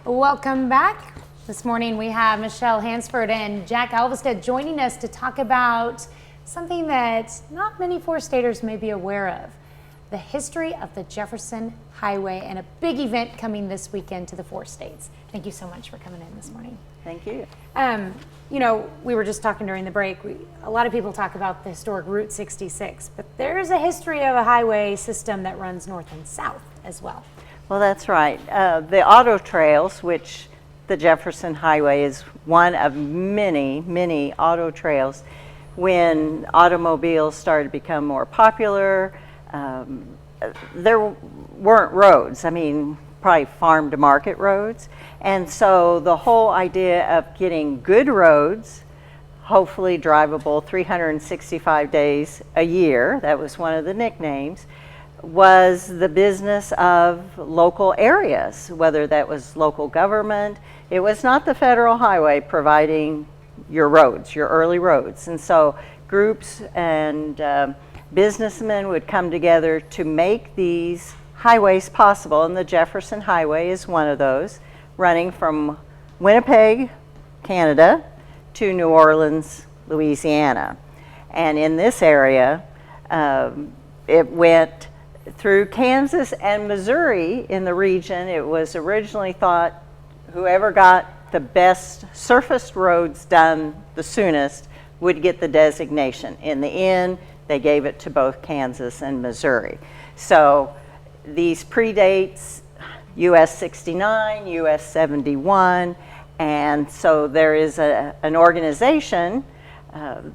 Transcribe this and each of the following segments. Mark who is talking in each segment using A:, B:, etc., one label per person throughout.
A: Welcome back. This morning we have Michelle Hansford and Jack Alvestead joining us to talk about something that not many four-staters may be aware of, the history of the Jefferson Highway and a big event coming this weekend to the four states. Thank you so much for coming in this morning.
B: Thank you.
A: You know, we were just talking during the break, a lot of people talk about the historic Route 66, but there's a history of a highway system that runs north and south as well.
B: Well, that's right. The auto trails, which the Jefferson Highway is one of many, many auto trails. When automobiles started to become more popular, there weren't roads. I mean, probably farm to market roads. And so the whole idea of getting good roads, hopefully drivable 365 days a year, that was one of the nicknames, was the business of local areas, whether that was local government. It was not the federal highway providing your roads, your early roads. And so groups and businessmen would come together to make these highways possible, and the Jefferson Highway is one of those, running from Winnipeg, Canada, to New Orleans, Louisiana. And in this area, it went through Kansas and Missouri in the region. It was originally thought whoever got the best surfaced roads done the soonest would get the designation. In the end, they gave it to both Kansas and Missouri. So these predates US 69, US 71, and so there is an organization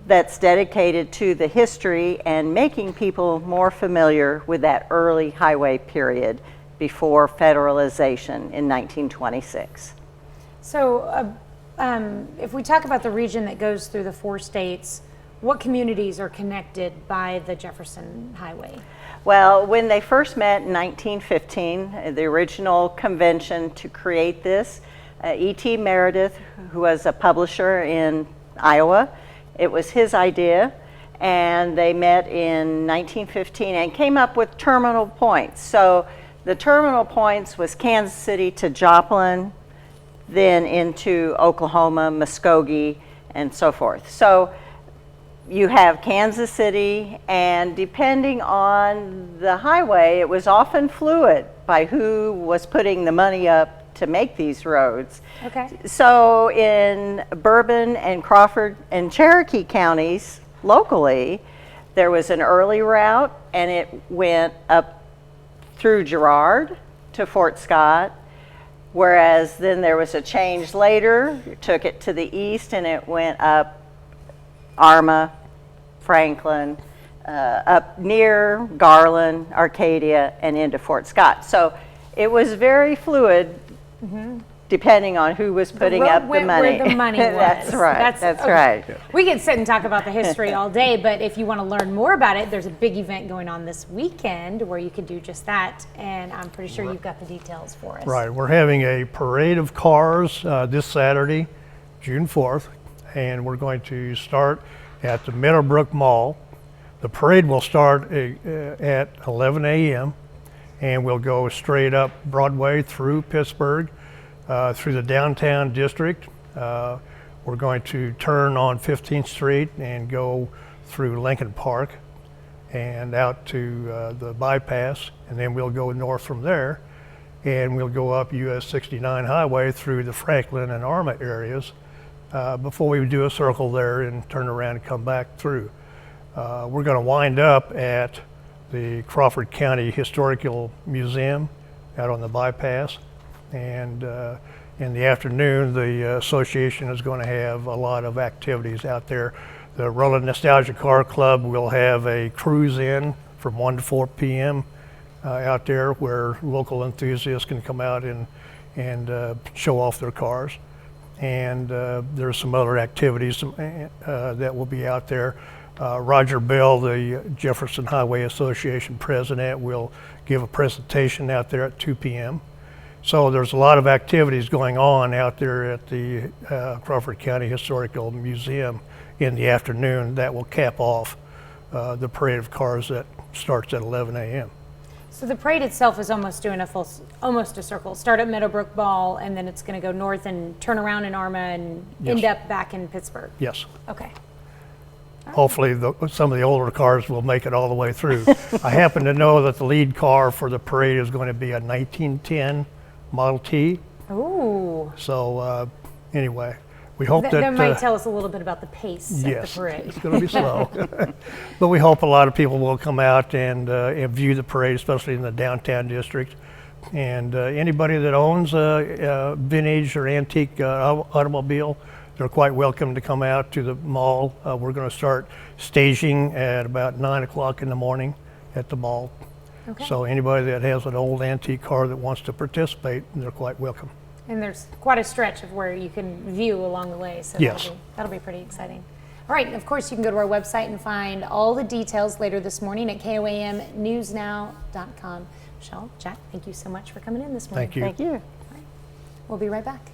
B: that's dedicated to the history and making people more familiar with that early highway period before federalization in 1926.
A: So if we talk about the region that goes through the four states, what communities are connected by the Jefferson Highway?
B: Well, when they first met in 1915, the original convention to create this, E.T. Meredith, who was a publisher in Iowa, it was his idea, and they met in 1915 and came up with terminal points. So the terminal points was Kansas City to Joplin, then into Oklahoma, Muskogee, and so forth. So you have Kansas City, and depending on the highway, it was often fluid by who was putting the money up to make these roads.
A: Okay.
B: So in Bourbon and Crawford and Cherokee counties locally, there was an early route, and it went up through Girard to Fort Scott, whereas then there was a change later, took it to the east, and it went up Arma, Franklin, up near Garland, Arcadia, and into Fort Scott. So it was very fluid, depending on who was putting up the money.
A: Where the money was.
B: That's right. That's
A: okay.
B: right. Yeah.
A: We could sit and talk about the history all day, but if you want to learn more about it, there's a big event going on this weekend where you can do just that, and I'm pretty sure you've got the details for us.
C: Right. We're having a parade of cars this Saturday, June 4th, and we're going to start at the Meadowbrook Mall. The parade will start at 11 a.m. and we'll go straight up Broadway through Pittsburgh, through the downtown district. We're going to turn on 15th Street and go through Lincoln Park and out to the bypass, and then we'll go north from there, and we'll go up US 69 highway through the Franklin and Arma areas before we do a circle there and turn around and come back through. We're going to wind up at the Crawford County Historical Museum out on the bypass, and in the afternoon the association is going to have a lot of activities out there. The Rolling Nostalgia Car Club will have a cruise in from 1 to 4 p.m. Out there where local enthusiasts can come out and show off their cars. And there's some other activities that will be out there. Roger Bell, the Jefferson Highway Association president, will give a presentation out there at 2 p.m. So there's a lot of activities going on out there at the Crawford County Historical Museum in the afternoon that will cap off the parade of cars that starts at 11 a.m.
A: So the parade itself is almost doing almost a circle. Start at Meadowbrook Mall, and then it's going to go north and turn around in Arma and end
C: Yes.
A: up back in Pittsburgh.
C: Yes.
A: Okay.
C: Hopefully, some of the older cars will make it all the way through. I happen to know that the lead car for the parade is going to be a 1910 Model T.
A: Ooh.
C: So anyway, we hope
A: That might tell us a little bit about the pace of
C: yes,
A: the parade.
C: it's going to be slow. But we hope a lot of people will come out and view the parade, especially in the downtown district. And anybody that owns a vintage or antique automobile, they're quite welcome to come out to the mall. We're going to start staging at about 9 o'clock in the morning at the mall.
A: Okay.
C: So anybody that has an old antique car that wants to participate, they're quite welcome.
A: And there's quite a stretch of where you can view along the way, so
C: Yes.
A: that'll be pretty exciting. All right, and of course you can go to our website and find all the details later this morning at KOAMnewsnow.com. Michelle, Jack, thank you so much for coming in this morning.
C: Thank you.
B: Thank you.
A: We'll be right back.